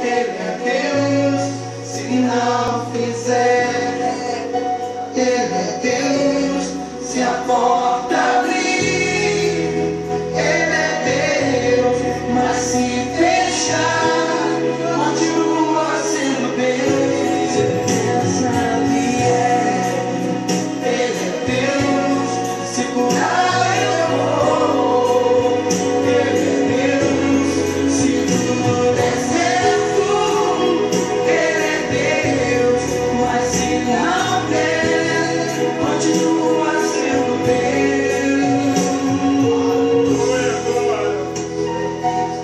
Ele é Deus, se não fizer. Ele é Deus, se a porta abrir. Ele é Deus, mas se fechar, continua sendo Deus. Essa vier. Ele é Deus, se curar eu vou. Ele é Deus, se tudo der certo. Ele é Deus, mas se não der, continua sendo Deus.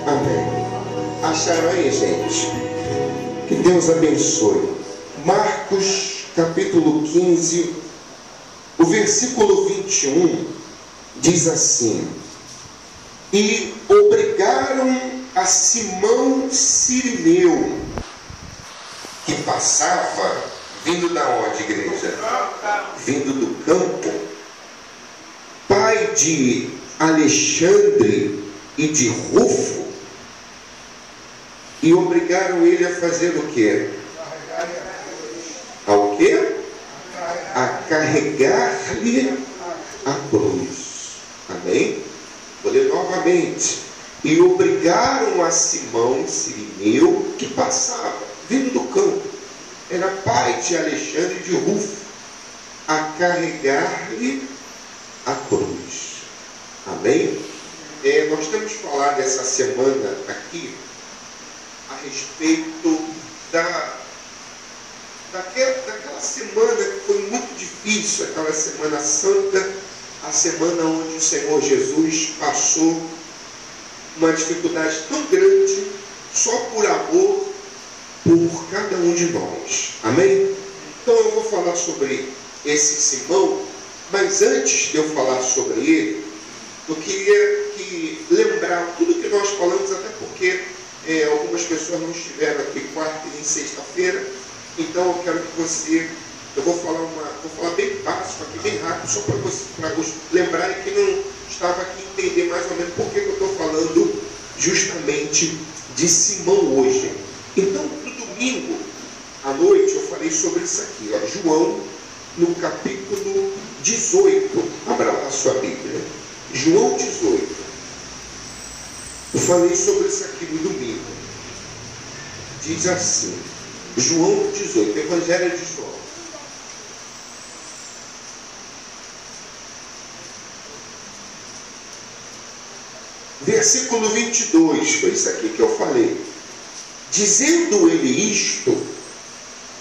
Amém. Acharam aí, gente? Que Deus abençoe. Marcos capítulo 15, o versículo 21 diz assim: e obrigaram a Simão Cirineu, que passava, vindo da onde, igreja? Vindo do campo, pai de Alexandre e de Rufo, e obrigaram ele a fazer o quê? Ao quê? A carregar-lhe a cruz. Amém? Vou ler novamente. E obrigaram a Simão Cirineu, que passava, vindo do campo, era pai de Alexandre e de Rufo, a carregar-lhe a cruz. Amém? Nós temos falado essa semana aqui a respeito daquela semana que foi muito difícil, aquela Semana Santa, a semana onde o Senhor Jesus passou uma dificuldade tão grande, só por amor por cada um de nós. Amém? Então eu vou falar sobre esse Simão, mas antes de eu falar sobre ele, eu queria lembrar tudo que nós falamos, até porque algumas pessoas não estiveram aqui quarta e nem sexta-feira. Então eu quero que você, eu vou falar bem básico aqui, bem rápido, só para você lembrar e quem não estava aqui entender mais ou menos por que eu estou falando justamente de Simão hoje. Então, no domingo à noite eu falei sobre isso aqui, ó, João, no capítulo 18, abra lá a sua Bíblia, João 18. Eu falei sobre isso aqui no domingo. Diz assim, João 18, Evangelho de João. Versículo 22, foi isso aqui que eu falei. Dizendo ele isto,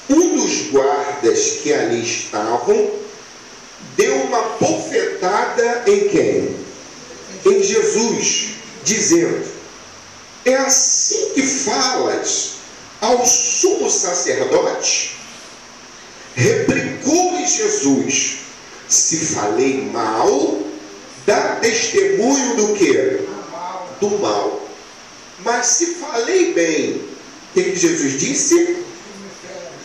um dos guardas que ali estavam deu uma bofetada em quem? Em Jesus, dizendo: é assim que falas ao sumo sacerdote? Replicou-lhe Jesus: se falei mal, dá testemunho do quê? Do mal. Mas se falei bem, o que Jesus disse?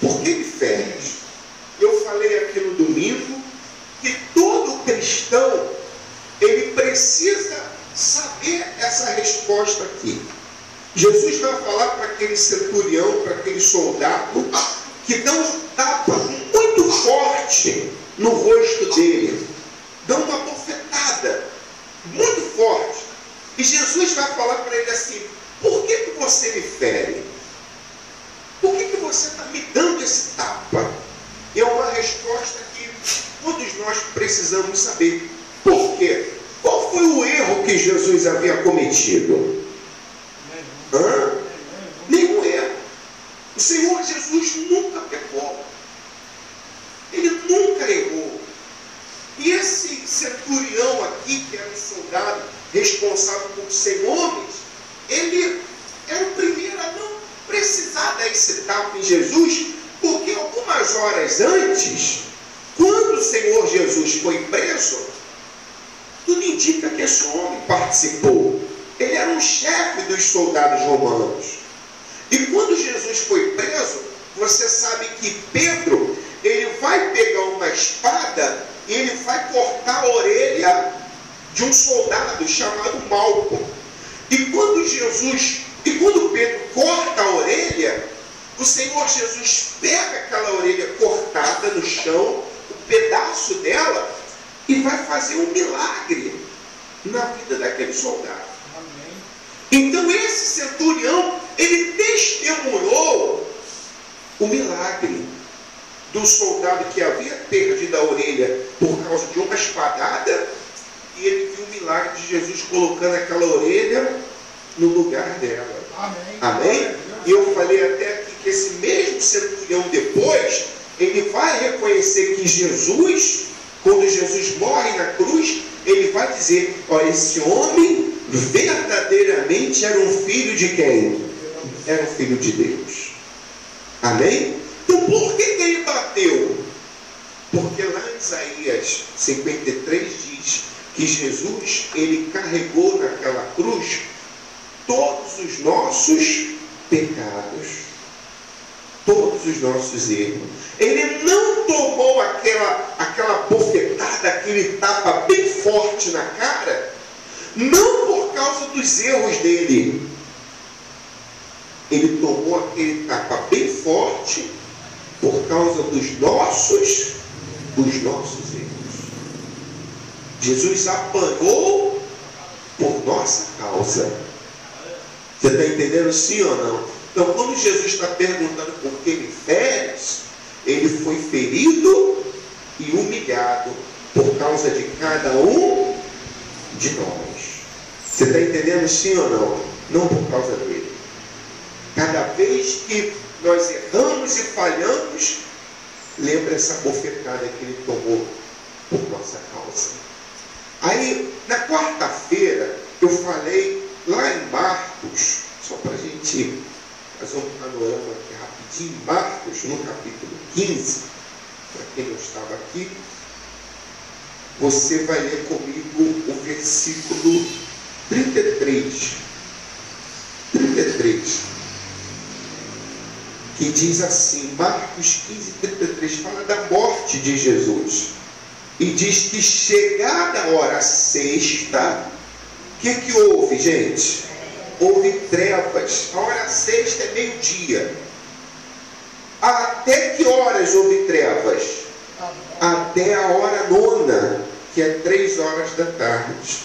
Por que me feres? Eu falei aqui no domingo que todo cristão, ele precisa saber essa resposta aqui. Jesus vai falar para aquele centurião, para aquele soldado, que dá um tapa muito forte no rosto dele, dá uma bofetada muito forte, e Jesus vai falar para ele assim: por que você me fere? Por que você está me dando esse tapa? É uma resposta que todos nós precisamos saber. Por quê? Qual foi o erro que Jesus havia cometido? Nenhum erro. O Senhor Jesus nunca pecou. Ele nunca errou. E esse centurião aqui, que era um soldado responsável por 100 homens, ele era o primeiro a não precisar dar esse tapa em Jesus, porque algumas horas antes, quando o Senhor Jesus foi preso, tudo indica que esse homem participou. Ele era um chefe dos soldados romanos. E quando Jesus foi preso, você sabe que Pedro, ele vai pegar uma espada e ele vai cortar a orelha de um soldado chamado Malco. E quando Jesus Senhor Jesus pega aquela orelha cortada no chão, um pedaço dela, e vai fazer um milagre na vida daquele soldado. Então esse centurião, ele testemunhou o milagre do soldado que havia perdido a orelha por causa de uma espadada, e ele viu o milagre de Jesus colocando aquela orelha no lugar dela. Amém. Amém? E eu falei até aqui que esse mesmo centurião depois, ele vai reconhecer que Jesus, quando Jesus morre na cruz, ele vai dizer, olha, esse homem verdadeiramente era um filho de quem? Era um filho de Deus. Amém? Então por que ele bateu? Porque lá em Isaías 53 diz que Jesus, ele carregou naquela cruz todos os nossos pecados, todos os nossos erros. Ele não tomou aquela bofetada, aquele tapa bem forte na cara, não por causa dos erros dele. Ele tomou aquele tapa bem forte por causa dos nossos erros. Jesus apanhou por nossa causa. Você está entendendo, sim ou não? Então, quando Jesus está perguntando por que me feres, ele foi ferido e humilhado por causa de cada um de nós. Você está entendendo, sim ou não? Não por causa dele. Cada vez que nós erramos e falhamos, lembra essa bofetada que ele tomou por nossa causa. Aí, na quarta-feira, eu falei lá em Marcos, só para a gente fazer um panorama aqui rapidinho, Marcos, no capítulo 15, para quem não estava aqui, você vai ler comigo o versículo 33, que diz assim, Marcos 15, 33, fala da morte de Jesus, e diz que chegada a hora sexta, o que houve, gente? Houve trevas. A hora sexta é meio-dia. Até que horas houve trevas? Até a hora nona, que é 3 horas da tarde.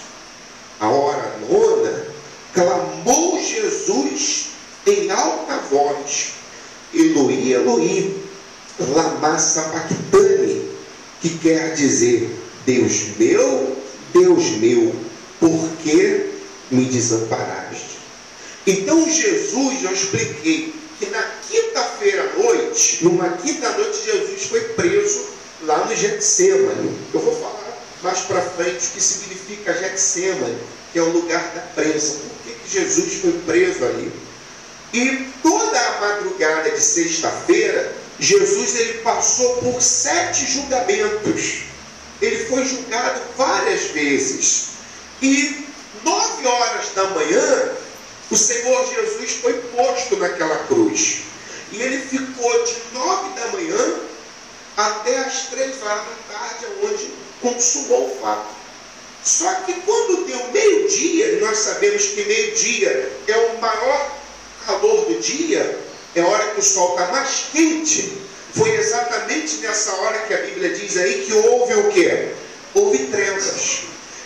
A hora nona, clamou Jesus em alta voz, Eloi, Eloi, lama sabachthani, que quer dizer, Deus meu, por que me desamparaste? Então Jesus, eu expliquei que na quinta-feira à noite, numa quinta-noite, Jesus foi preso lá no Getsêmani. Eu vou falar mais para frente o que significa Getsêmani, que é o lugar da prensa. Por que Jesus foi preso ali? E toda a madrugada de sexta-feira, Jesus ele passou por 7 julgamentos. Ele foi julgado várias vezes. E 9 horas da manhã, o Senhor Jesus foi posto naquela cruz. E ele ficou de 9 da manhã até as 3 horas da tarde, onde consumou o fato. Só que quando deu meio-dia, nós sabemos que meio-dia é o maior calor do dia, é a hora que o sol está mais quente. Foi exatamente nessa hora que a Bíblia diz aí que houve o quê? Houve trevas.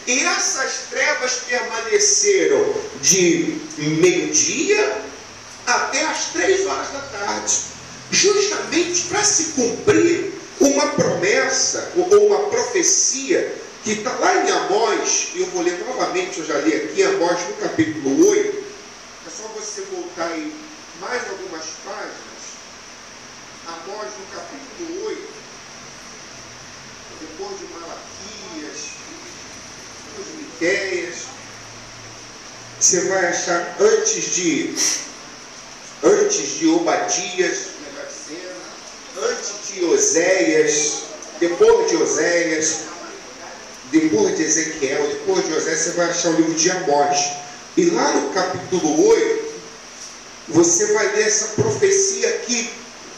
E essas trevas permaneceram de meio-dia até as 3 horas da tarde, justamente para se cumprir uma promessa ou uma profecia que está lá em Amós. E eu vou ler novamente, eu já li aqui, Amós no capítulo 8. É só você voltar aí mais algumas páginas. Amós no capítulo 8, depois de Malaquias, depois de Miqueias, você vai achar antes de Obadias, antes de Oséias, depois de Oséias, depois de Ezequiel, depois de Oséias, você vai achar o livro de Amós. E lá no capítulo 8, você vai ler essa profecia aqui,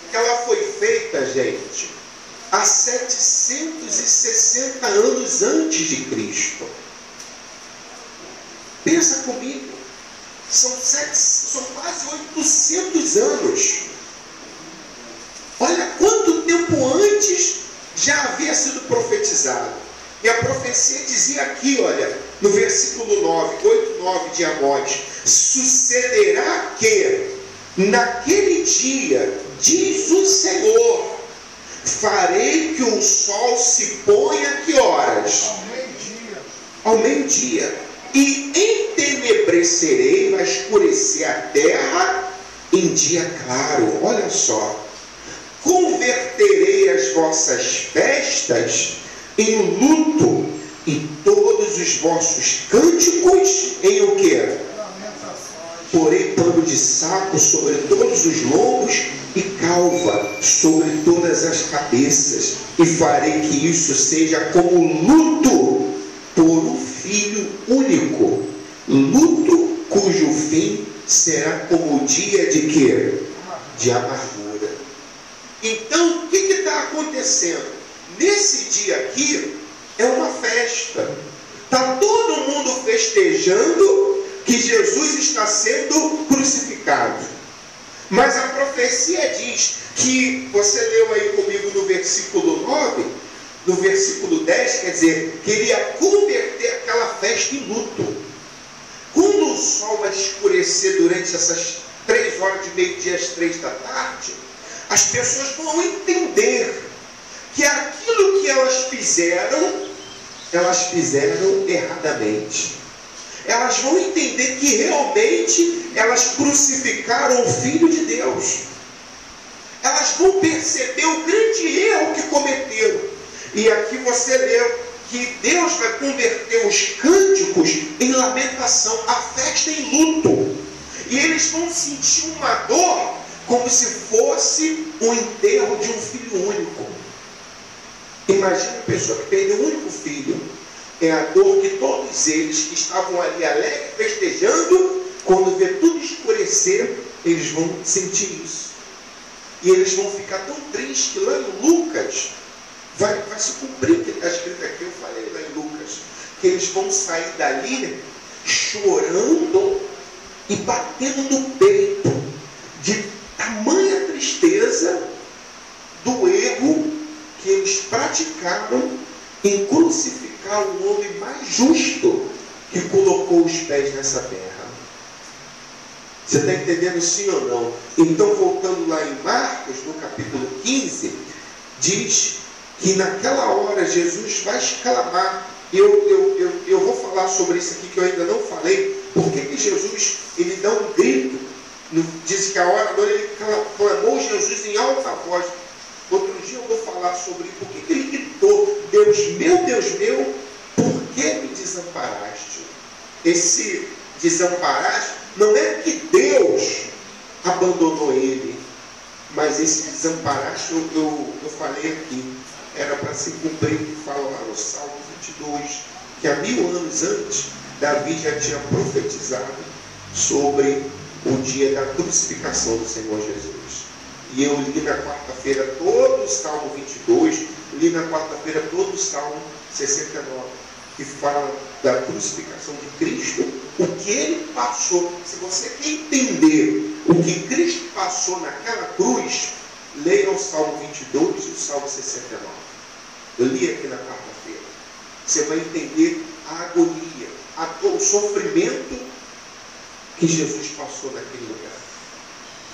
que ela foi feita, gente, há 760 anos antes de Cristo. Pensa comigo, são quase 800 anos sido profetizado. E a profecia dizia aqui, olha, no versículo 9, 8, 9 de Amós: sucederá que naquele dia, diz o Senhor, farei que o sol se ponha a que horas? Ao meio-dia. E entenebrecerei, vai escurecer a terra em dia claro. Olha só. Converterei as vossas festas em luto e todos os vossos cânticos em o quê? Porei pano de saco sobre todos os lombos e calva sobre todas as cabeças, e farei que isso seja como luto por um filho único, luto cujo fim será como o dia de quê? De amargura. Então, o que está acontecendo? Nesse dia aqui é uma festa. Está todo mundo festejando que Jesus está sendo crucificado. Mas a profecia diz que, você leu aí comigo no versículo 9, no versículo 10, quer dizer, que ele ia converter aquela festa em luto. Quando o sol vai escurecer durante essas 3 horas de meio-dia às 3 da tarde, as pessoas vão entender que aquilo que elas fizeram erradamente. Elas vão entender que realmente elas crucificaram o Filho de Deus. Elas vão perceber o grande erro que cometeram. E aqui você leu que Deus vai converter os cânticos em lamentação, a festa em luto. E eles vão sentir uma dor como se fosse o enterro de um filho único. Imagina a pessoa que perdeu um único filho. É a dor que todos eles que estavam ali alegres, festejando, quando vê tudo escurecer, eles vão sentir isso. E eles vão ficar tão tristes que lá em Lucas, vai se cumprir o que está escrito aqui, eu falei lá em Lucas, que eles vão sair dali chorando e batendo no peito, de tamanha tristeza do erro que eles praticaram em crucificar o homem mais justo que colocou os pés nessa terra. Você está entendendo sim ou não? Então, voltando lá em Marcos, no capítulo 15, diz que naquela hora Jesus vai exclamar. Eu vou falar sobre isso aqui que eu ainda não falei. Por que Jesus ele dá um grito? Diz que a hora agora ele clamou Jesus em alta voz. Outro dia eu vou falar sobre por que ele gritou: Deus meu, por que me desamparaste? Esse desamparaste não é que Deus abandonou ele, mas esse desamparaste, eu falei aqui, era para se cumprir o que fala lá no Salmo 22, que há 1000 anos antes, Davi já tinha profetizado sobre o dia da crucificação do Senhor Jesus. E eu li na quarta-feira todo o Salmo 22, li na quarta-feira todo o Salmo 69, que fala da crucificação de Cristo, o que ele passou. Se você quer entender o que Cristo passou naquela cruz, leia o Salmo 22 e o Salmo 69. Eu li aqui na quarta-feira. Você vai entender a agonia, o sofrimento que Jesus passou naquele lugar.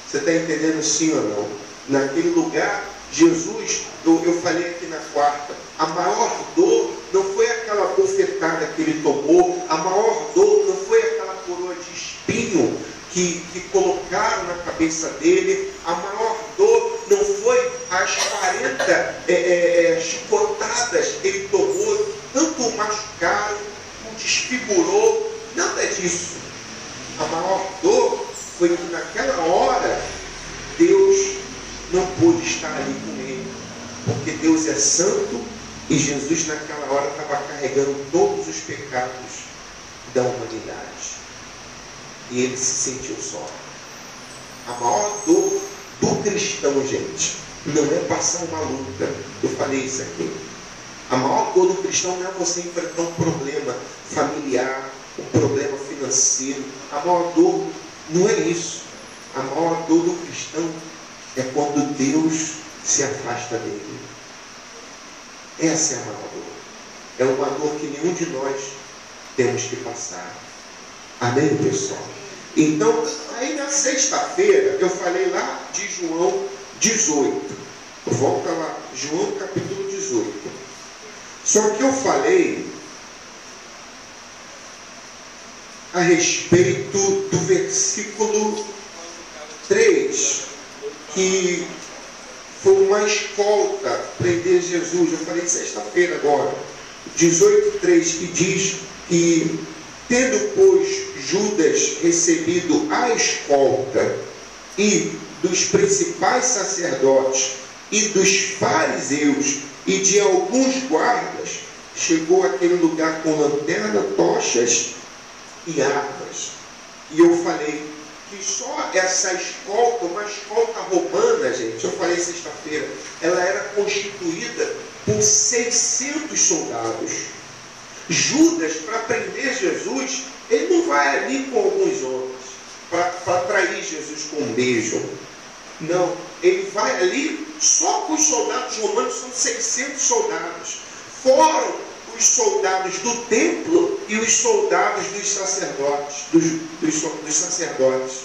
Você está entendendo sim ou não? Naquele lugar, Jesus, eu falei aqui na quarta, a maior dor não foi aquela bofetada que ele tomou, a maior dor não foi aquela coroa de espinho que colocaram na cabeça dele, a maior dor não foi as 40 chicotadas que ele tomou, tanto o machucaram, o desfigurou, nada disso. A maior dor foi que naquela hora Deus não pôde estar ali com ele, porque Deus é santo e Jesus naquela hora estava carregando todos os pecados da humanidade, e ele se sentiu só. A maior dor do cristão, gente, não é passar uma luta. Eu falei isso aqui. A maior dor do cristão não é você enfrentar um problema familiar, um problema financeiro. A maior dor não é isso. A maior dor do cristão é quando Deus se afasta dele. Essa é a maior dor. É uma dor que nenhum de nós temos que passar. Amém, pessoal? Então, aí na sexta-feira, eu falei lá de João 18. Volta lá, João capítulo 18. Só que eu falei a respeito do versículo 3, que foi uma escolta prender Jesus. Eu falei sexta-feira agora, 18:3, que diz que, tendo, pois, Judas recebido a escolta e dos principais sacerdotes e dos fariseus e de alguns guardas, chegou àquele lugar com lanterna, tochas e armas. E eu falei que só essa escolta, uma escolta romana, gente, eu falei sexta-feira, ela era constituída por 600 soldados. Judas, para prender Jesus, ele não vai ali com alguns homens para trair Jesus com um beijo. Não, ele vai ali só com os soldados romanos, são 600 soldados. Foram os soldados do templo e os soldados dos sacerdotes. Dos sacerdotes.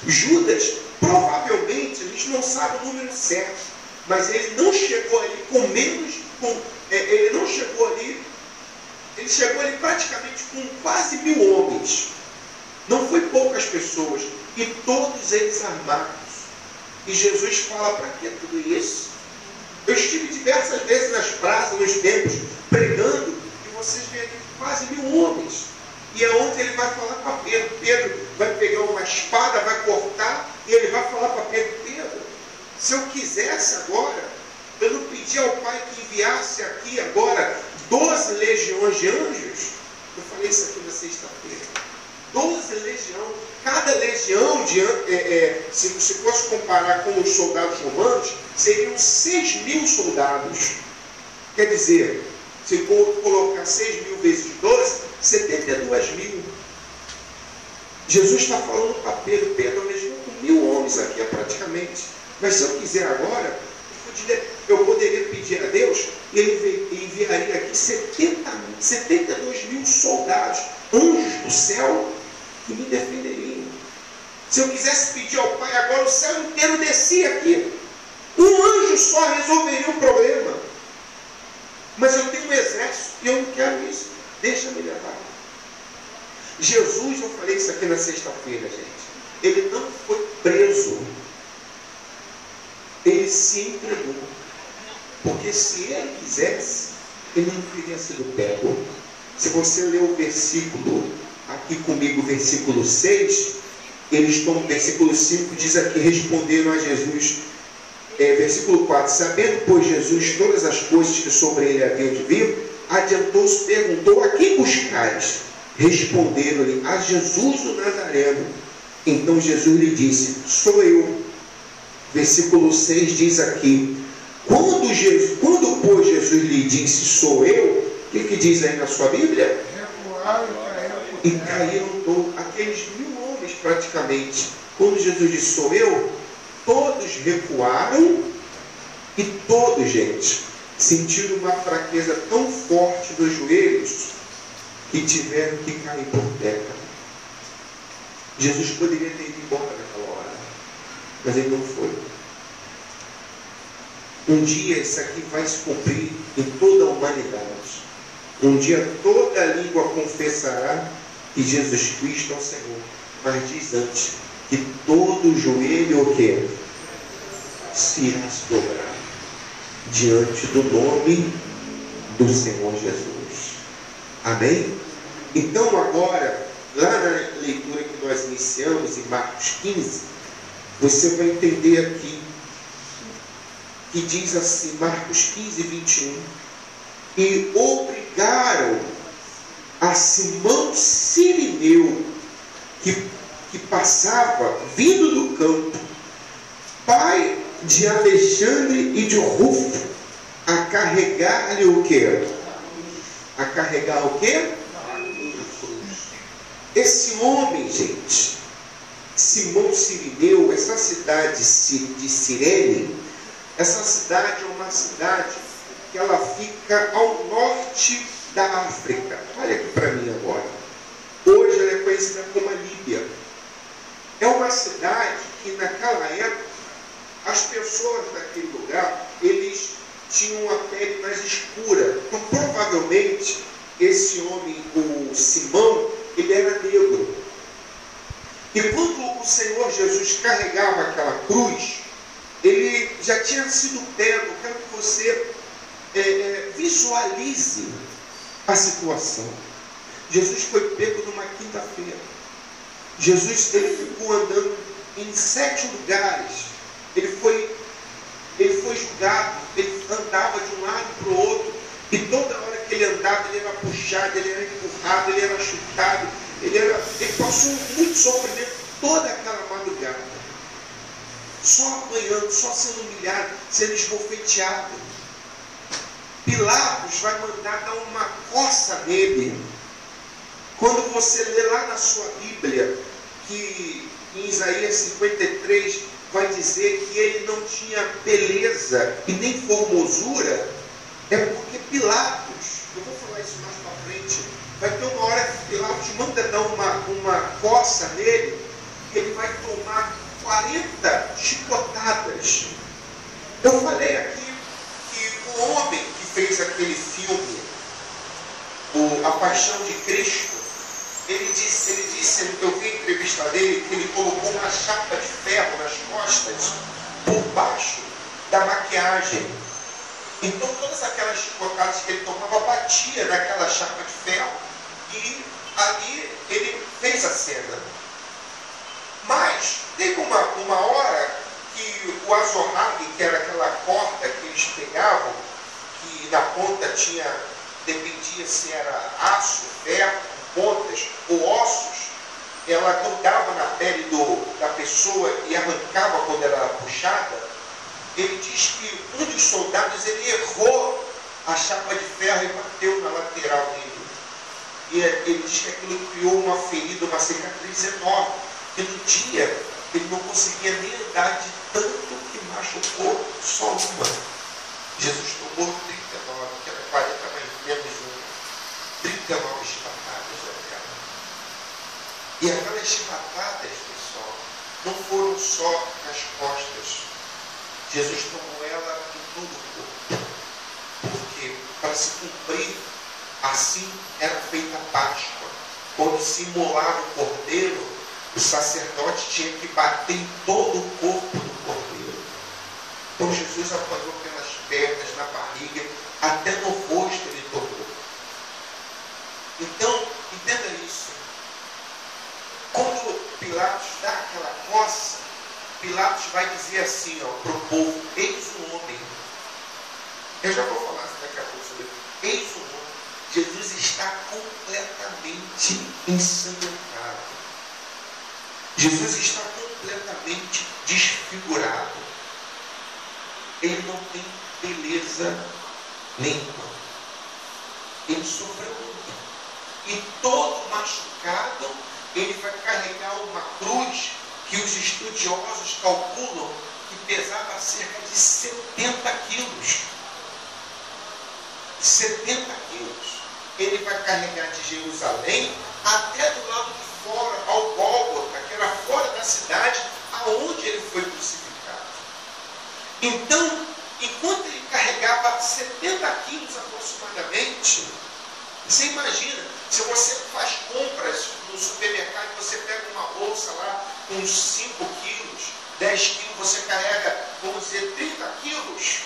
Judas, provavelmente, a gente não sabe o número certo, mas ele não chegou ali com menos, ele não chegou ali, ele chegou ali praticamente com quase 1000 homens. Não foi poucas pessoas, e todos eles armados. E Jesus fala: para que tudo isso? Eu estive diversas vezes nas praças, nos templos, pregando, e vocês veem aqui quase 1000 homens. E é onde ele vai falar para Pedro. Pedro vai pegar uma espada, vai cortar, e ele vai falar para Pedro: Pedro, se eu quisesse agora, eu não pedi ao Pai que enviasse aqui agora 12 legiões de anjos. Eu falei isso aqui na sexta-feira. 12 legiões. Cada legião, se fosse comparar com os soldados romanos, seriam 6.000 soldados. Quer dizer, se colocar 6.000 vezes 12, 72.000. Jesus está falando para Pedro: Pedro, a legião com 1000 homens aqui é praticamente. Mas se eu quiser agora, eu poderia pedir a Deus e ele enviaria aqui 72.000 soldados, anjos do céu, que me defenderiam. Se eu quisesse pedir ao Pai agora, o céu inteiro descia aqui. Um anjo só resolveria o problema. Mas eu tenho um exército e eu não quero isso. Deixa me levar. Jesus, eu falei isso aqui na sexta-feira, gente. Ele não foi preso. Ele se entregou. Porque se ele quisesse, ele não teria sido pego. Se você ler o versículo aqui comigo, versículo 6, eles estão no versículo 5, diz aqui: responderam a Jesus, versículo 4, sabendo, pois, Jesus todas as coisas que sobre ele haviam de vir, adiantou-se, perguntou: a quem buscais? Responderam-lhe: a Jesus o Nazareno. Então Jesus lhe disse: sou eu. Versículo 6 diz aqui: quando pois Jesus lhe disse: sou eu, o que diz aí na sua Bíblia? E caíram todos, aqueles 1000 homens praticamente. Quando Jesus disse: sou eu, todos recuaram e todos, gente, sentiram uma fraqueza tão forte dos joelhos que tiveram que cair por terra. Jesus poderia ter ido embora naquela hora, mas ele não foi. Um dia isso aqui vai se cumprir em toda a humanidade. Um dia toda a língua confessará que Jesus Cristo é o Senhor. Mas diz antes que todo joelho o quê? Se irá se dobrar diante do nome do Senhor Jesus. Amém? Então agora, lá na leitura que nós iniciamos em Marcos 15, você vai entender aqui que diz assim, Marcos 15, 21, e obrigaram a Simão Sirineu, que passava vindo do campo, pai de Alexandre e de Rufo, a carregar-lhe o quê? A carregar o quê? A cruz. Esse homem, gente, Simão Sirineu, essa cidade de Cirene, essa cidade é uma cidade que ela fica ao norte da África. Olha aqui para mim agora. Hoje ela é conhecida como a Líbia. É uma cidade que naquela época as pessoas daquele lugar, eles tinham a pele mais escura. Então provavelmente esse homem, o Simão, ele era negro. E quando o Senhor Jesus carregava aquela cruz, ele já tinha sido pego. Quero que você visualize a situação. Jesus foi pego numa quinta-feira. Jesus, ele ficou andando em 7 lugares. Ele foi julgado, ele andava de um lado para o outro, e toda hora que ele andava, ele era puxado, ele era empurrado, ele era chutado, ele passou muito sofrimento toda aquela madrugada, só apanhando, só sendo humilhado, sendo esbofeteado. Pilatos vai mandar dar uma coça nele. Quando você lê lá na sua Bíblia, que em Isaías 53 vai dizer que ele não tinha beleza e nem formosura, é porque Pilatos, eu vou falar isso mais para frente, vai ter uma hora que Pilatos manda dar uma coça nele, ele vai tomar 40 chicotadas. Eu falei aqui que o homem que fez aquele filme, A Paixão de Cristo, ele disse, eu vi a entrevista dele, que ele colocou uma chapa de ferro nas costas, por baixo da maquiagem. Então todas aquelas chicotadas que ele tomava batia naquela chapa de ferro, e ali ele fez a cena. Mas teve uma hora que o azorrague, que era aquela corda que eles pegavam, que na ponta dependia se era aço, ferro, pontas ou ossos, ela grudava na pele da pessoa e arrancava quando ela era puxada. Ele diz que um dos soldados, ele errou a chapa de ferro e bateu na lateral dele. E ele diz que aquilo criou uma ferida, uma cicatriz enorme, que no dia ele não conseguia nem andar de tanto que machucou só uma. Jesus tomou 39, que era 40 mais menos um, 39 chibatadas da guerra. E aquelas chibatadas, pessoal, não foram só nas costas. Jesus tomou ela em todo o corpo. Porque para se cumprir, assim era feita a Páscoa. Quando se imolava o cordeiro, o sacerdote tinha que bater em todo o corpo do cordeiro. Então Jesus apanhou pelas pernas, na barriga, até no rosto ele tomou. Então, entenda isso. Quando Pilatos dá aquela coça, Pilatos vai dizer assim para o povo: eis o homem. Eu já vou falar assim daqui a pouco sobre isso. Eis o homem. Jesus está completamente ensanguentado. Jesus está completamente desfigurado. Ele não tem beleza nenhuma. Ele sofreu muito. E todo machucado, ele vai carregar uma cruz que os estudiosos calculam que pesava cerca de 70 quilos. 70 quilos. Ele vai carregar de Jerusalém até do lado de fora, ao Gólgota, que era fora da cidade, aonde ele foi crucificado. Então, enquanto ele carregava 70 quilos aproximadamente, você imagina, se você faz compras no supermercado, você pega uma bolsa lá com uns 5 quilos, 10 quilos, você carrega, vamos dizer, 30 quilos,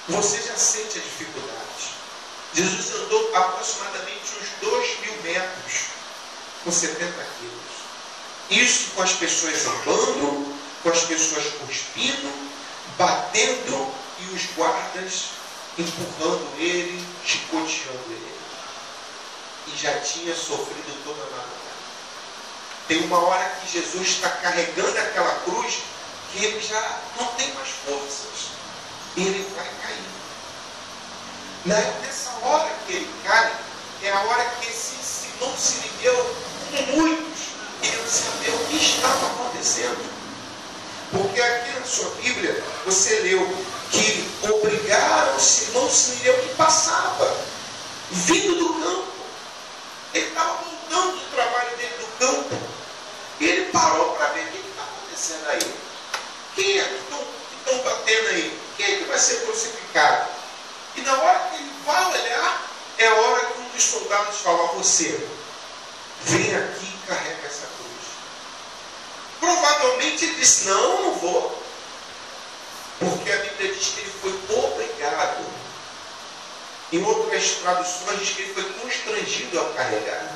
você já sente a dificuldade. Jesus andou aproximadamente uns 2.000 metros com 70 quilos. Isso com as pessoas zombando, com as pessoas cuspindo, batendo e os guardas empurrando ele, chicoteando ele. E já tinha sofrido toda a madrugada. Tem uma hora que Jesus está carregando aquela cruz que ele já não tem mais forças. E ele vai cair. Nessa hora que ele cai, é a hora que esse Simão Sirineu, com muitos, queriam saber o que estava acontecendo. Porque aqui na sua Bíblia, você leu que obrigaram Simão Sirineu, que passava, vindo do campo. Ele estava voltando do trabalho dele do campo. E ele parou para ver o que está acontecendo aí. Quem é que estão batendo aí? Quem é que vai ser crucificado? E na hora que ele vai olhar, é a hora que um dos soldados fala: você, vem aqui e carrega essa cruz. Provavelmente ele disse: não, não vou. Porque a Bíblia diz que ele foi obrigado. Em outras traduções diz que ele foi constrangido a carregar.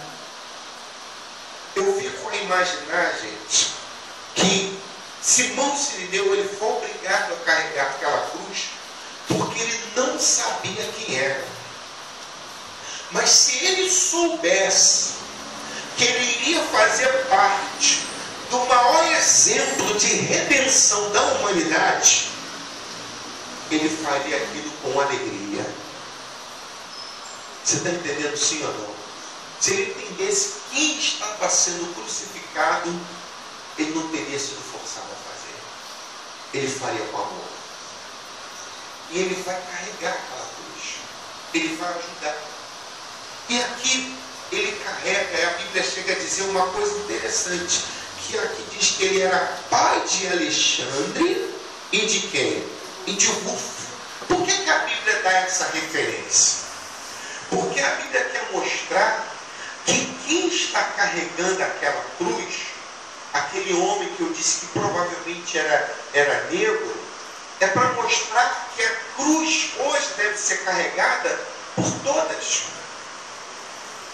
Eu fico a imaginar, gente, que Simão Sirineu, ele foi obrigado a carregar aquela cruz porque ele não sabia quem era. Mas se ele soubesse que ele iria fazer parte do maior exemplo de redenção da humanidade, ele faria aquilo com alegria. Você está entendendo, sim ou não? Se ele entendesse quem estava sendo crucificado, ele não teria sido forçado a fazer. Ele faria com amor. E ele vai carregar aquela cruz. Ele vai ajudar. E aqui ele carrega, e a Bíblia chega a dizer uma coisa interessante, que aqui diz que ele era pai de Alexandre e de quem? E de Rufo. Por que a Bíblia dá essa referência? Porque a Bíblia quer mostrar que quem está carregando aquela cruz, aquele homem que eu disse que provavelmente era negro, é para mostrar que a cruz hoje deve ser carregada por todas.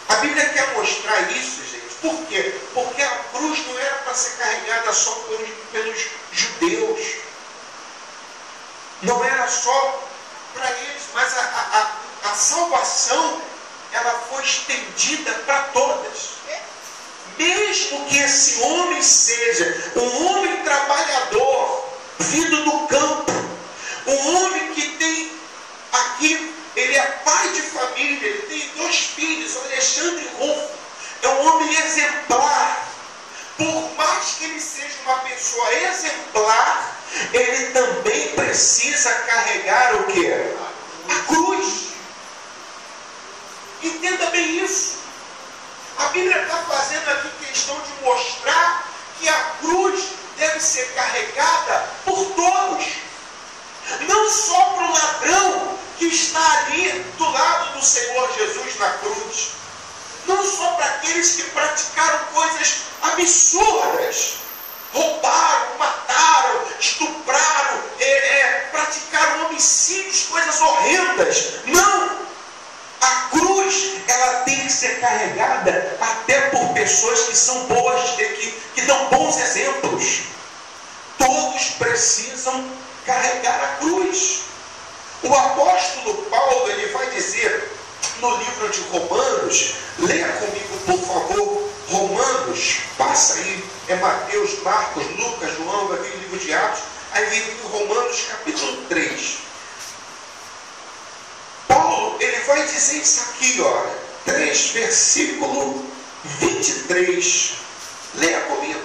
A Bíblia quer mostrar isso, gente. Por quê? Porque a cruz não era para ser carregada só pelos judeus. Não era só para eles, mas a salvação, ela foi estendida para todas. Mesmo que esse homem seja um homem trabalhador, vindo do campo, um homem que tem aqui, ele é pai de família, ele tem 2 filhos, Alexandre e Rufo, é um homem exemplar. Por mais que ele seja uma pessoa exemplar, ele também precisa carregar o quê? A cruz. Entenda bem isso. A Bíblia está fazendo aqui questão de mostrar que a cruz deve ser carregada por todos. Não só para o ladrão que está ali do lado do Senhor Jesus na cruz. Não só para aqueles que praticaram coisas absurdas. Roubaram, mataram, estupraram, praticaram homicídios, coisas horrendas. Não! A cruz, ela tem que ser carregada até por pessoas que são boas, que dão bons exemplos. Todos precisam carregar a cruz. O apóstolo Paulo, ele vai dizer no livro de Romanos, leia comigo por favor, Romanos, passa aí, é Mateus, Marcos, Lucas, João, vai vir o livro de Atos, aí vem em Romanos capítulo 3. Paulo, ele vai dizer isso aqui, ó, 3, versículo 23. Leia comigo.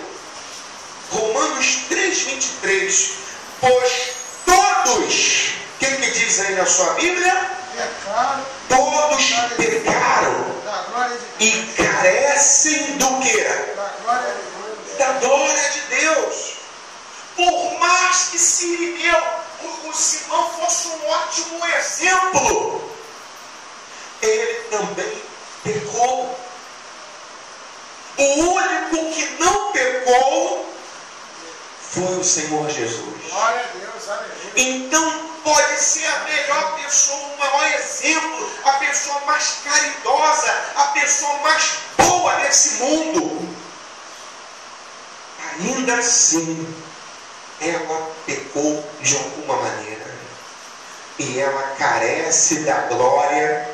Romanos 3, 23. Pois todos, quem que diz aí na sua Bíblia? Todos pecaram e carecem do quê? Da glória de Deus. Por mais que o Simão fosse um ótimo exemplo, ele também pecou. O único que não pecou foi o Senhor Jesus. Glória a Deus, aleluia. Então pode ser a melhor pessoa, o maior exemplo, a pessoa mais caridosa, a pessoa mais boa desse mundo. Ainda assim, ela pecou de alguma maneira. E ela carece da glória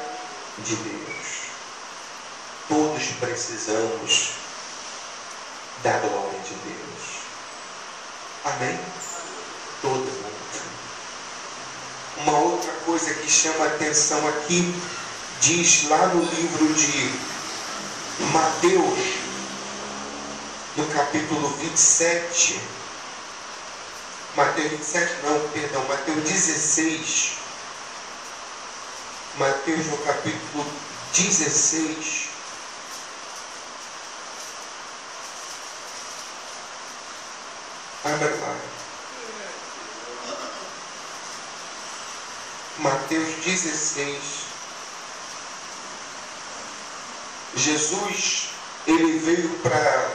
de Deus. Todos precisamos da glória de Deus. Amém? Todo mundo. Uma outra coisa que chama a atenção aqui, diz lá no livro de Mateus, no capítulo 27, Mateus 27 não, perdão, Mateus 16. Mateus no capítulo 16. Abra lá. Mateus 16. Jesus, ele veio para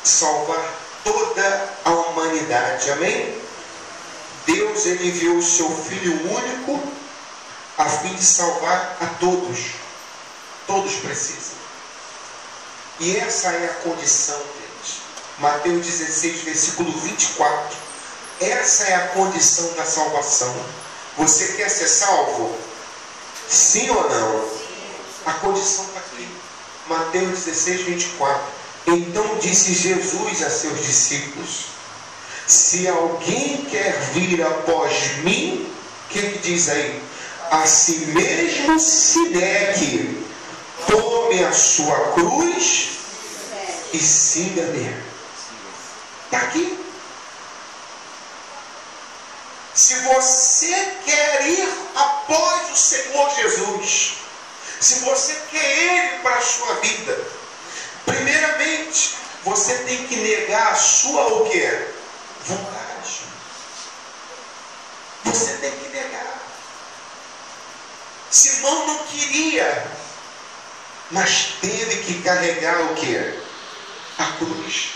salvar toda a humanidade, amém? Deus, ele enviou o seu Filho único a fim de salvar a todos. Todos precisam. E essa é a condição, gente. Mateus 16, versículo 24. Essa é a condição da salvação. Você quer ser salvo? Sim ou não? A condição está aqui. Mateus 16, 24. Então disse Jesus a seus discípulos: se alguém quer vir após mim, o que diz aí? A si mesmo se negue, tome a sua cruz e siga-me. Está aqui. Se você quer ir após o Senhor Jesus, se você quer Ele para a sua vida, primeiramente, você tem que negar a sua o quê? Vontade. Você tem que negar. Simão não queria, mas teve que carregar o quê? A cruz.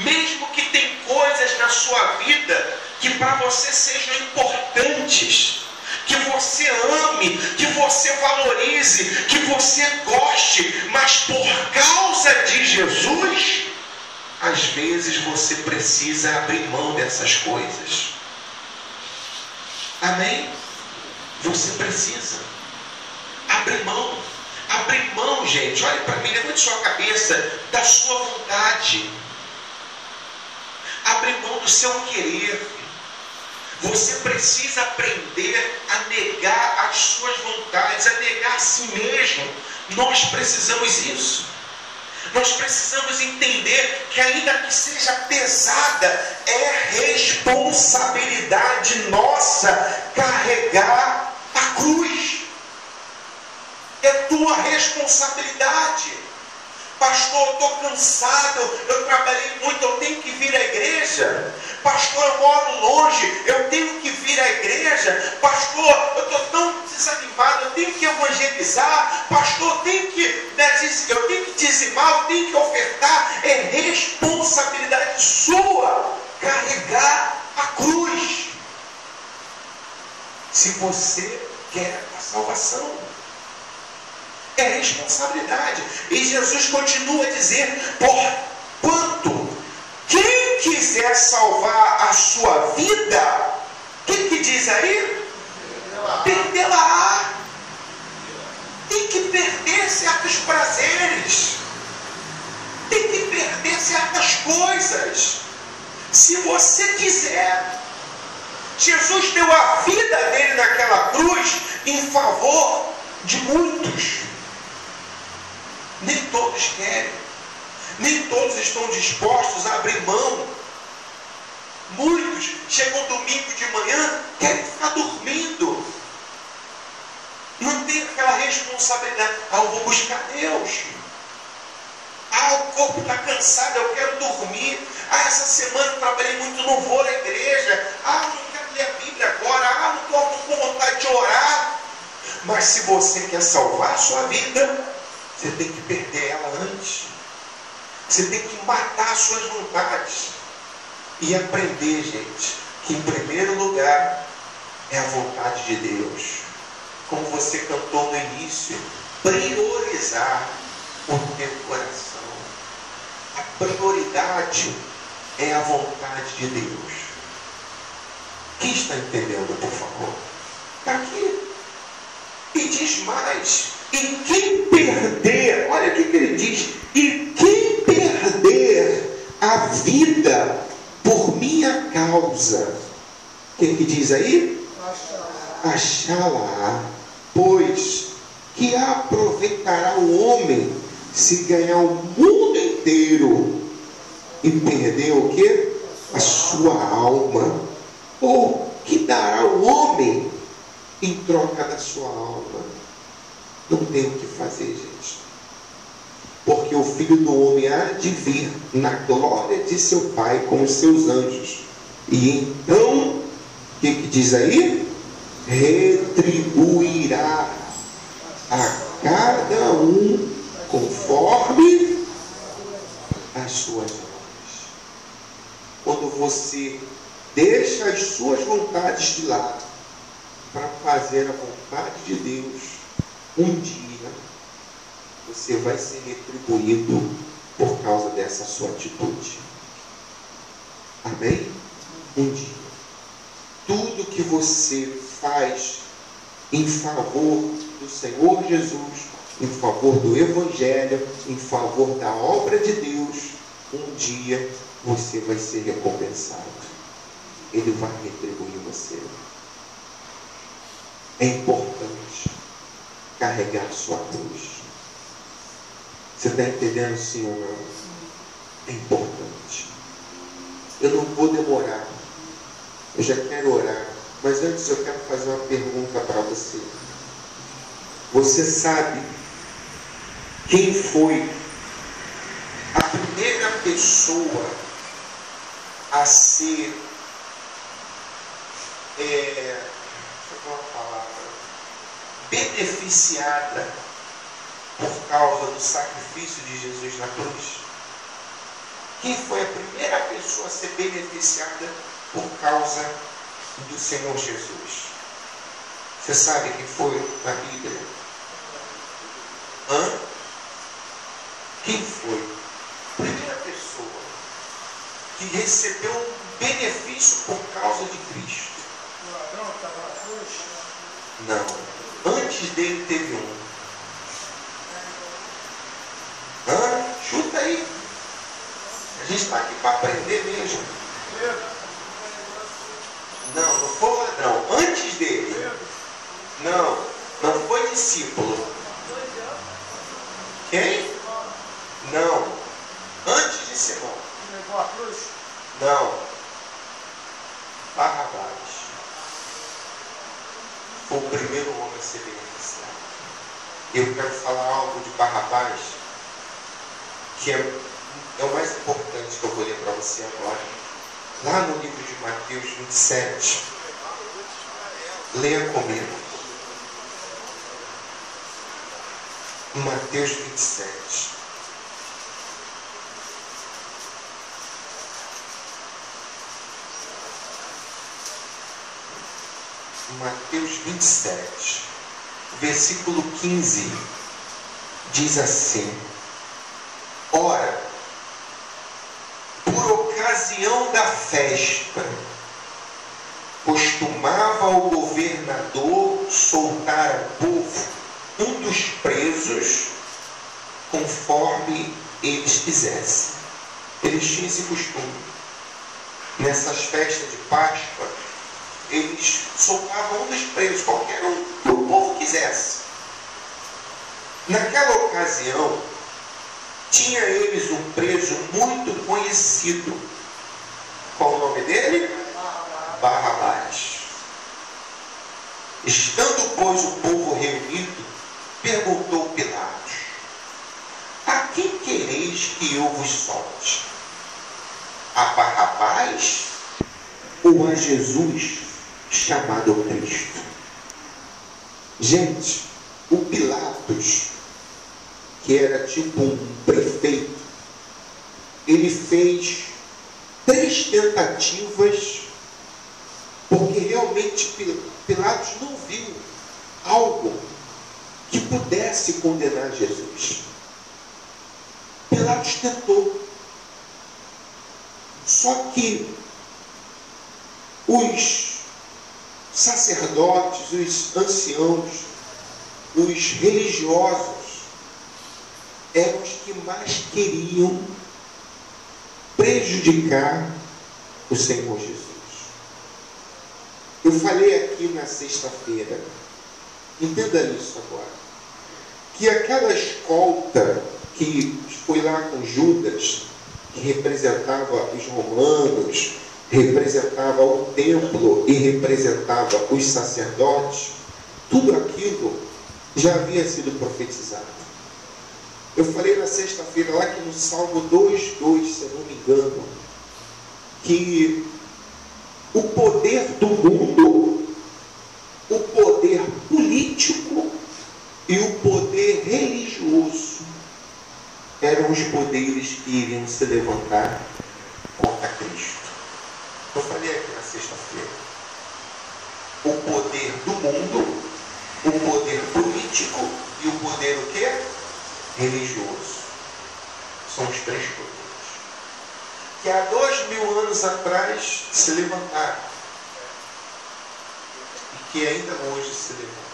Mesmo que tem coisas na sua vida que para você sejam importantes, que você ame, que você valorize, que você goste, mas por causa de Jesus, às vezes você precisa abrir mão dessas coisas. Amém? Você precisa abrir mão. Abrir mão, gente, olhe para mim, levante sua cabeça, da sua vontade. Abrir mão do seu querer. Você precisa aprender a negar as suas vontades, a negar a si mesmo. Nós precisamos isso. Nós precisamos entender que, ainda que seja pesada, é responsabilidade nossa carregar a cruz. É tua responsabilidade. Pastor, eu estou cansado, eu trabalhei muito, eu tenho que vir à igreja. Pastor, eu moro longe, eu tenho que vir à igreja. Pastor, eu estou tão desanimado, eu tenho que evangelizar. Pastor, eu tenho que dizimar, eu tenho que ofertar. É responsabilidade sua carregar a cruz, se você quer a salvação. É responsabilidade. E Jesus continua a dizer: porquanto quem quiser salvar a sua vida, o que diz aí? Perdê-la. Tem que perder certos prazeres, tem que perder certas coisas, se você quiser. Jesus deu a vida dele naquela cruz em favor de muitos. Nem todos querem, nem todos estão dispostos a abrir mão. Muitos chegam domingo de manhã, querem ficar dormindo, não tem aquela responsabilidade. Eu vou buscar Deus. O corpo está cansado, eu quero dormir. Essa semana eu trabalhei muito, não vou na igreja. Não quero ler a Bíblia agora. Não estou com vontade de orar. Mas se você quer salvar a sua vida, você tem que perder ela antes. Você tem que matar as suas vontades. E aprender, gente, que em primeiro lugar é a vontade de Deus. Como você cantou no início, priorizar o teu coração. A prioridade é a vontade de Deus. Quem está entendendo, por favor? Está aqui. E diz mais: e quem perder, olha o que ele diz: e quem perder a vida por minha causa, o que diz aí? Achá-la, pois que aproveitará o homem se ganhar o mundo inteiro e perder o quê? a sua alma? Ou que dará o homem em troca da sua alma? Não tem o que fazer, gente. Porque o Filho do Homem há de vir na glória de seu Pai com os seus anjos. E então, o que diz aí? Retribuirá a cada um conforme as suas obras. Quando você deixa as suas vontades de lado para fazer a vontade de Deus, um dia você vai ser retribuído por causa dessa sua atitude. Amém? Um dia. Tudo que você faz em favor do Senhor Jesus, em favor do Evangelho, em favor da obra de Deus, um dia você vai ser recompensado. Ele vai retribuir você. É importante carregar sua cruz. Você está entendendo, sim ou não? É importante. Eu não vou demorar. Eu já quero orar. Mas antes eu quero fazer uma pergunta para você. Você sabe quem foi a primeira pessoa a ser beneficiada por causa do sacrifício de Jesus na cruz? Quem foi a primeira pessoa a ser beneficiada por causa do Senhor Jesus? Você sabe quem foi na Bíblia? Quem foi a primeira pessoa que recebeu um benefício por causa de Cristo? O ladrão que estava na cruz? Não. Antes dele teve um. Chuta aí. A gente está aqui para aprender mesmo. Não, não foi o ladrão. Antes dele. Não, não foi discípulo. Quem? Não. Antes de Simão. Levou a cruz? Não. Barrabás. Foi o primeiro homem a ser beneficiado. Eu quero falar algo de Barrabás, que é o mais importante que eu vou ler para você agora. Lá no livro de Mateus 27. Leia comigo. Mateus 27. Mateus 27, versículo 15, diz assim: ora, por ocasião da festa, costumava o governador soltar ao povo um dos presos, conforme eles quisessem. Eles tinham esse costume. Nessas festas de Páscoa, eles soltavam um dos presos, qualquer um que o povo quisesse. Naquela ocasião, tinha eles um preso muito conhecido. Qual o nome dele? Barrabás. Estando, pois, o povo reunido, perguntou Pilatos: a quem quereis que eu vos solte? A Barrabás ou a Jesus, chamado Cristo? Gente, o Pilatos, que era tipo um prefeito, ele fez 3 tentativas, porque realmente Pilatos não viu algo que pudesse condenar Jesus. Pilatos tentou. Só que os sacerdotes, os anciãos, os religiosos eram os que mais queriam prejudicar o Senhor Jesus. Eu falei aqui na sexta-feira, entenda isso agora, que aquela escolta que foi lá com Judas, que representava os romanos, representava o templo e representava os sacerdotes, tudo aquilo já havia sido profetizado. Eu falei na sexta-feira lá que no Salmo 2:2, se eu não me engano, que o poder do mundo, o poder político e o poder religioso eram os poderes que iriam se levantar contra Cristo. Eu falei aqui na sexta-feira. O poder do mundo, o poder político e o poder o quê? Religioso. São os três poderes. Que há 2000 anos atrás se levantaram. E que ainda hoje se levantam.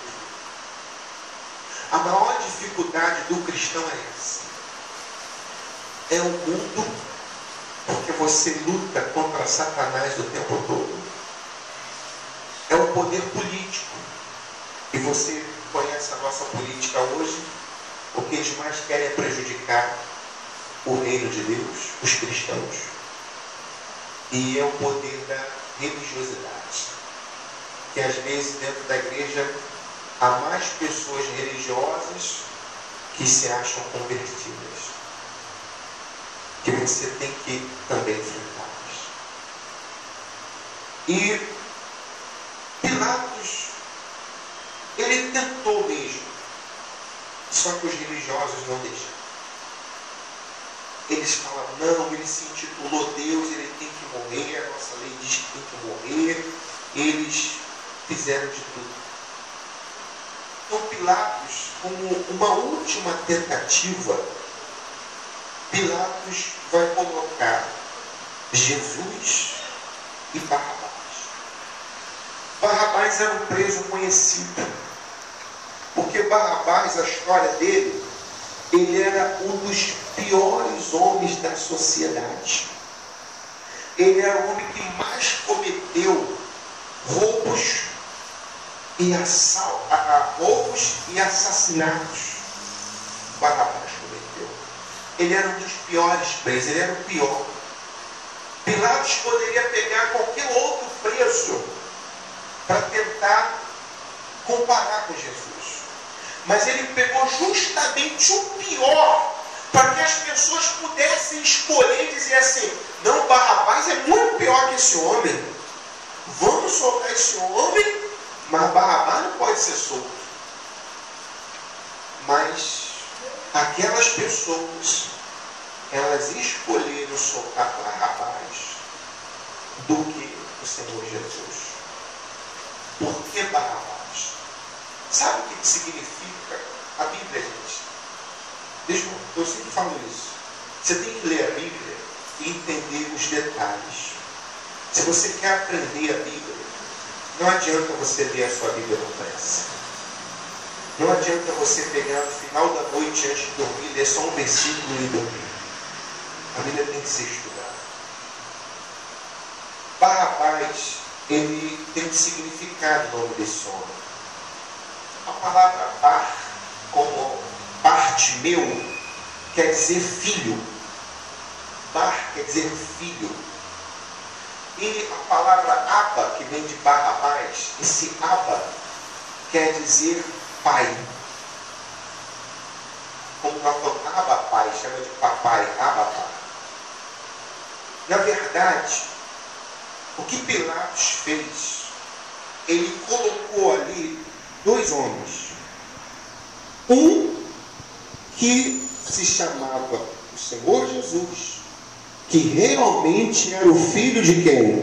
A maior dificuldade do cristão é essa. É o mundo, porque você luta contra Satanás o tempo todo. É o poder político. E você conhece a nossa política hoje, o que eles mais querem é prejudicar o reino de Deus, os cristãos. E é o poder da religiosidade. Que às vezes dentro da igreja há mais pessoas religiosas que se acham convertidas. Que você tem que também enfrentá-las. E Pilatos, ele tentou mesmo, só que os religiosos não deixaram. Eles falam, não, ele se intitulou Deus, ele tem que morrer, a nossa lei diz que tem que morrer. Eles fizeram de tudo. Então Pilatos, como uma última tentativa, Pilatos vai colocar Jesus e Barrabás. Barrabás era um preso conhecido, porque Barrabás, a história dele, ele era um dos piores homens da sociedade. Ele era o homem que mais cometeu roubos e assassinatos. Barrabás cometeu. Ele era um dos piores presos, ele era o pior. Pilatos poderia pegar qualquer outro preso para tentar comparar com Jesus. Mas ele pegou justamente o pior, para que as pessoas pudessem escolher e dizer assim, não, Barrabás é muito pior que esse homem. Vamos soltar esse homem, mas Barrabás não pode ser solto. Mas aquelas pessoas, elas escolheram soltar Barrabás do que o Senhor Jesus. Por que Barrabás? Sabe o que significa a Bíblia, gente? Eu sempre falo isso. Você tem que ler a Bíblia e entender os detalhes. Se você quer aprender a Bíblia, não adianta você ler a sua Bíblia com pressa. Não adianta você pegar no final da noite antes de dormir, ler só um versículo e dormir. A Bíblia tem que ser estudada. Barrabás, ele tem um significado no nome desse homem. A palavra bar, como Bartimeu, quer dizer filho. Bar quer dizer filho. E a palavra Abba, que vem de Barrabás, esse Abba quer dizer pai. Como nós falamos, Abba pai, chama de papai, Abba pai. Na verdade, o que Pilatos fez, ele colocou ali dois homens. Um que se chamava o Senhor Jesus, que realmente era o filho de quem?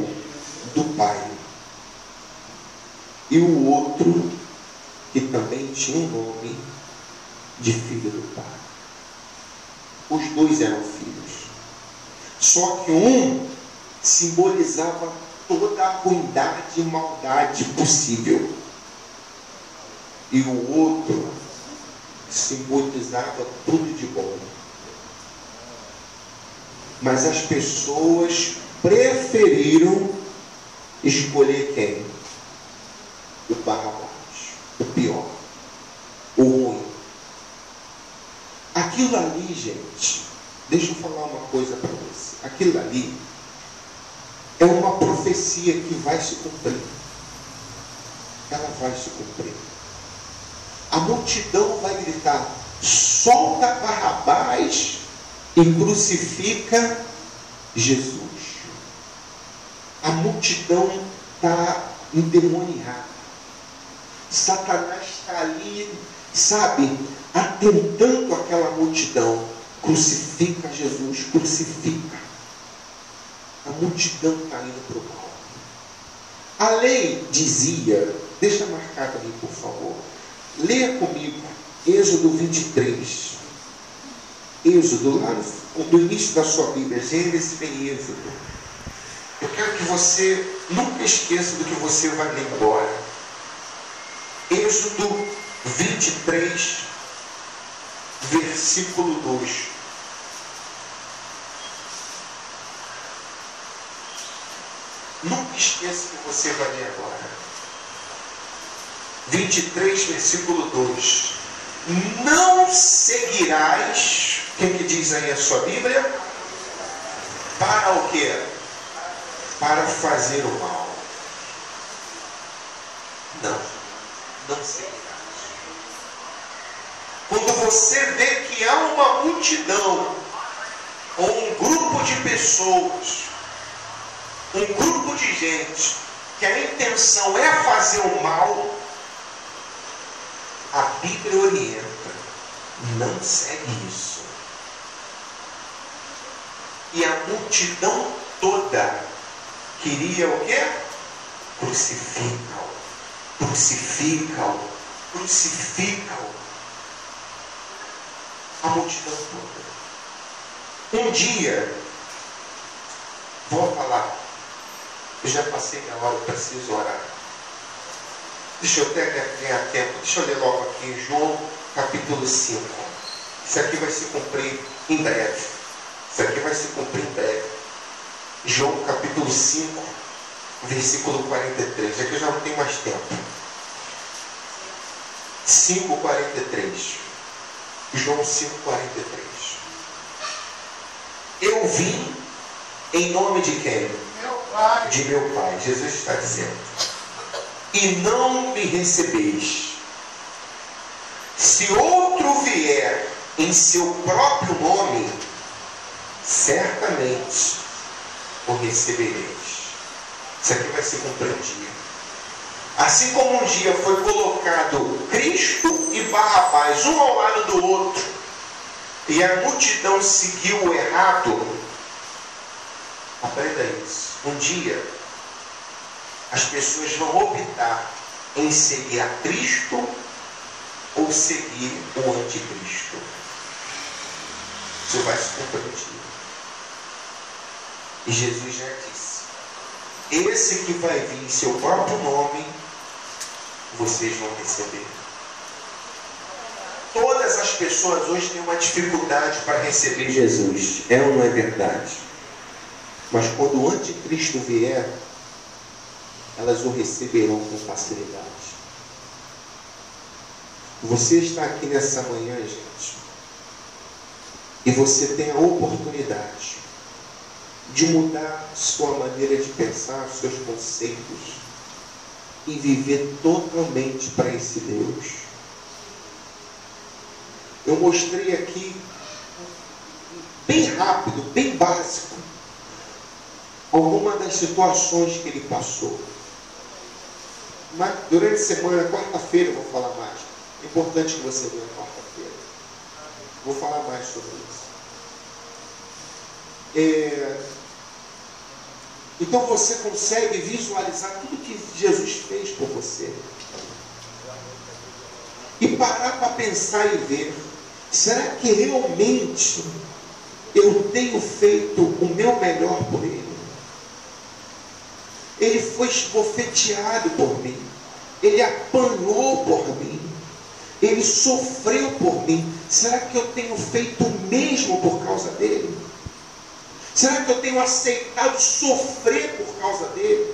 Do Pai. E o outro que também tinha um nome de filho do Pai. Os dois eram filhos. Só que um simbolizava toda a ruindade e maldade possível. E o outro simbolizava tudo de bom. Mas as pessoas preferiram escolher quem? O Barrabás, o pior, o ruim. Aquilo ali, gente, deixa eu falar uma coisa para você. aquilo ali é uma profecia que vai se cumprir. Ela vai se cumprir. A multidão vai gritar: solta Barrabás e crucifica Jesus. A multidão está endemoniada. Satanás está ali, sabe, atentando aquela multidão. Crucifica Jesus, crucifica. A multidão está indo para o mal. A lei dizia, deixa marcado ali, por favor. Leia comigo, Êxodo 23. Êxodo, lá no início da sua Bíblia, Gênesis vem Êxodo. Eu quero que você nunca esqueça do que você vai ler agora. Êxodo 23, versículo 2. Nunca esqueça que você vai ler agora. 23, versículo 2. Não seguirás, o que diz aí a sua Bíblia? Para o quê? Para fazer o mal. Não seguirás. Quando você vê que há uma multidão, ou um grupo de pessoas, um grupo de gente, que a intenção é fazer o mal, a Bíblia orienta: não segue isso. E a multidão toda queria o quê? Crucificam, crucificam, crucificam. A multidão toda. Um dia, volta lá. Eu já passei minha hora, eu preciso orar. Deixa eu até ganhar tempo. Deixa eu ler logo aqui, João capítulo 5. Isso aqui vai se cumprir em breve. Isso aqui vai se cumprir em breve. João capítulo 5, versículo 43. Aqui eu já não tenho mais tempo. 5:43. João 5:43. Eu vim em nome de quem? De meu Pai. Jesus está dizendo: e não me recebeis. Se outro vier em seu próprio nome, certamente o recebereis. Isso aqui vai se cumprir um dia. Assim como um dia foi colocado Cristo e Barrabás, um ao lado do outro, e a multidão seguiu o errado, aprenda isso. Um dia, as pessoas vão optar em seguir a Cristo ou seguir o anticristo. Isso vai se cumprir um dia. E Jesus já disse: esse que vai vir em seu próprio nome, vocês vão receber. Todas as pessoas hoje têm uma dificuldade para receber Jesus. É ou não é verdade? Mas quando o anticristo vier, elas o receberão com facilidade. Você está aqui nessa manhã, gente, e você tem a oportunidade de mudar sua maneira de pensar, seus conceitos, e viver totalmente para esse Deus. Eu mostrei aqui, bem rápido, bem básico, algumas das situações que ele passou. Mas durante a semana, quarta-feira, eu vou falar mais. É importante que você venha quarta-feira. Vou falar mais sobre isso. Então você consegue visualizar tudo que Jesus fez por você. E parar para pensar e ver: será que realmente eu tenho feito o meu melhor por Ele? Ele foi esbofeteado por mim. Ele apanhou por mim. Ele sofreu por mim. Será que eu tenho feito o mesmo por causa dele? Será que eu tenho aceitado sofrer por causa dele?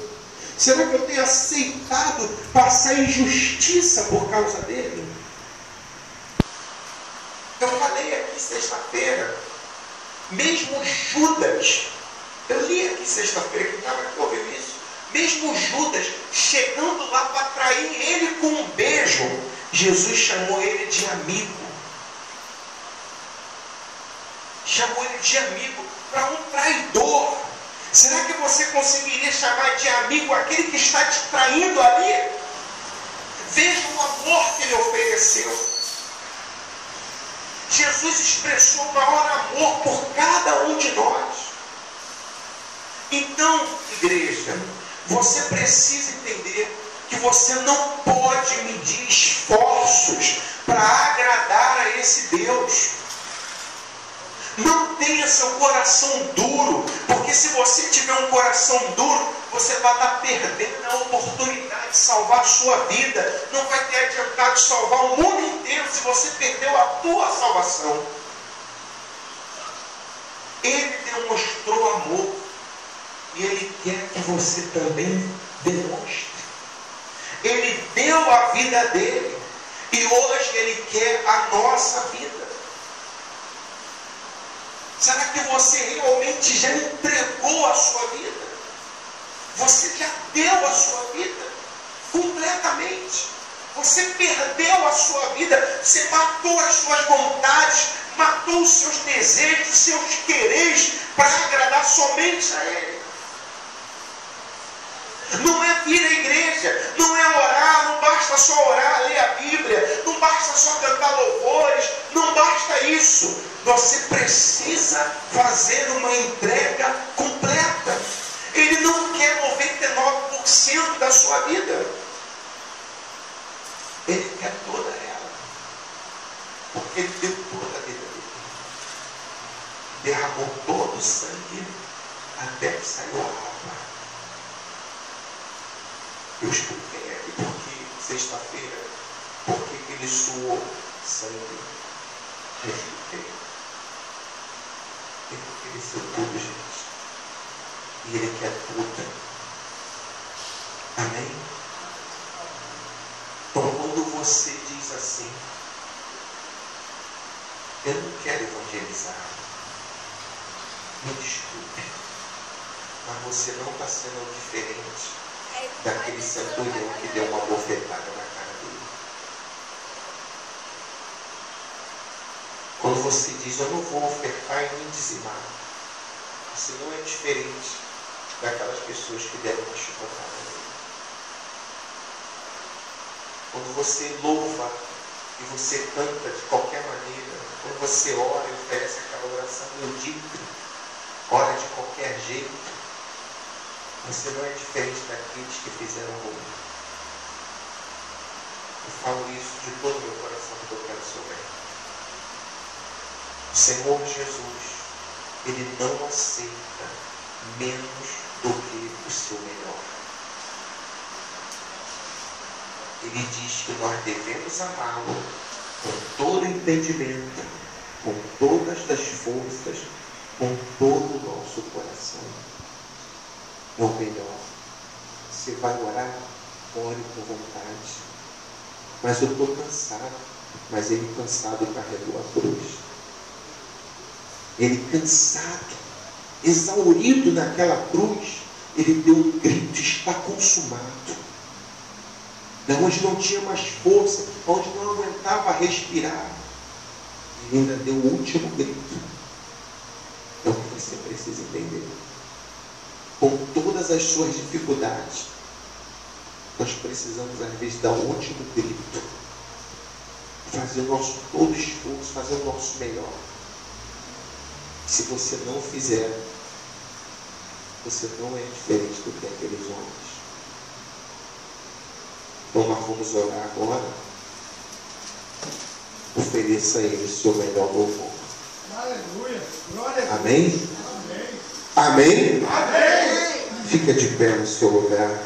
Será que eu tenho aceitado passar injustiça por causa dele? Eu falei aqui sexta-feira, mesmo Judas, Eu li aqui sexta-feira, que estava aqui ouvindo isso. Mesmo Judas chegando lá para trair ele com um beijo, Jesus chamou ele de amigo. Chamou ele de amigo para um traidor. Será que você conseguiria chamar de amigo aquele que está te traindo ali? Veja o amor que ele ofereceu. Jesus expressou o maior amor por cada um de nós. Então, igreja, você precisa entender que você não pode medir esforços para agradar a esse Deus. Não tenha seu coração duro, porque se você tiver um coração duro, você vai estar perdendo a oportunidade de salvar a sua vida. Não vai ter adiantado de salvar o mundo inteiro se você perdeu a tua salvação. Ele demonstrou amor e Ele quer que você também demonstre. Ele deu a vida dele e hoje Ele quer a nossa vida. Será que você realmente já entregou a sua vida? Você já deu a sua vida completamente. Você perdeu a sua vida. Você matou as suas vontades, matou os seus desejos, os seus quereres para agradar somente a Ele. Não é vir à igreja, não é orar, não basta só orar, ler a Bíblia, não basta só cantar louvores, não basta isso. Você precisa fazer uma entrega completa. Ele não quer 99% da sua vida. Ele quer toda ela. Porque Ele deu toda a vida dele. Derramou todo o sangue até que saiu a água. Eu expliquei aqui porque sexta-feira, porque ele suou sangue. Eu expliquei. E porque ele saiu tudo, gente. E Ele quer tudo. Amém? Então quando você diz assim, eu não quero evangelizar, me desculpe, mas você não está sendo diferente daquele centurião que deu uma bofetada na cara dele. Quando você diz, eu não vou ofertar e nem dizimar, você não é diferente daquelas pessoas que deram uma chicotada nele. Quando você louva e você canta de qualquer maneira, quando você ora e oferece aquela oração medíocre, ora de qualquer jeito, você não é diferente daqueles que fizeram ruim. Eu falo isso de todo o meu coração, porque eu quero o seu bem. O Senhor Jesus, Ele não aceita menos do que o seu melhor. Ele diz que nós devemos amá-lo com todo o entendimento, com todas as forças, com todo o nosso coração. É o melhor. Você vai orar, ore com vontade. Mas eu estou cansado. Mas Ele cansado carregou a cruz. Ele cansado, exaurido naquela cruz, Ele deu um grito, está consumado. Onde não tinha mais força, onde não aguentava respirar, Ele ainda deu o último grito. É o que você precisa entender. Com todas as suas dificuldades, nós precisamos às vezes dar o último grito, fazer o nosso todo esforço, fazer o nosso melhor. Se você não fizer, você não é diferente do que aqueles homens. Então nós vamos orar agora. Ofereça a Ele o seu melhor louvor. Aleluia. Glória a Deus. Amém? Amém. Amém? Amém. Fica de pé no seu lugar.